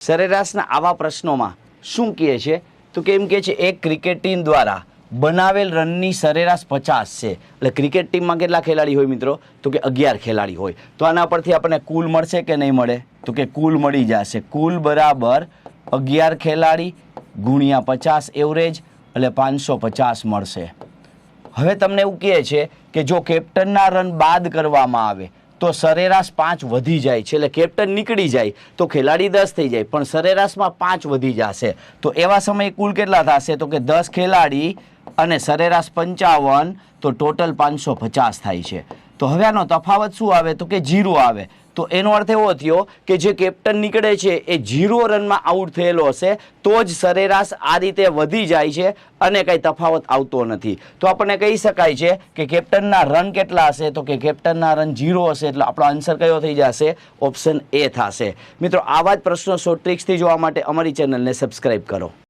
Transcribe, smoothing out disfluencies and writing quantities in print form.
સરેરાશના આવા પ્રશ્નોમાં શું કહે છે તો કેમ કહે છે એક ક્રિકેટ ટીમ દ્વારા બનાવેલ રનની સરેરાશ 50 છે. એટલે ક્રિકેટ ટીમમાં કેટલા ખેલાડી હોય મિત્રો? તો કે 11 ખેલાડી હોય. તો આના પરથી આપણને કુલ મળશે કે નહીં મળે? તો કે કુલ મળી જશે. કુલ બરાબર 11 ખેલાડી ગુણ્યા 50 એવરેજ એટલે 550 મળશે. હવે તમને એવું કહે છે કે જો કેપ્ટનના રન બાદ કરવામાં આવે તો સરેરાશ 5 વધી જાય છે. એટલે કેપ્ટન નીકળી જાય તો ખેલાડી 10 થઈ જાય, પણ સરેરાશમાં 5 વધી જશે. તો એવા સમયે કુલ કેટલા થશે? તો કે 10 ખેલાડી અને સરેરાશ 55, તો ટોટલ 550 થાય છે. તો હવે આનો તફાવત શું આવે? તો કે 0 આવે. તો એનો અર્થ એવો થયો કે જે કેપ્ટન નીકળે છે એ 0 રનમાં આઉટ થયેલો હશે તો જ સરેરાશ આ રીતે વધી જાય છે અને કંઈ તફાવત આવતો નથી. તો આપણને કહી શકાય છે કે કેપ્ટનના રન કેટલા હશે? તો કે કેપ્ટનના રન 0 હશે. એટલે આપણો આન્સર કયો થઈ જશે? ઓપ્શન એ થશે. મિત્રો, આવા જ પ્રશ્નો શોર્ટ ટ્રિક્સથી જોવા માટે અમારી ચેનલને સબસ્ક્રાઈબ કરો.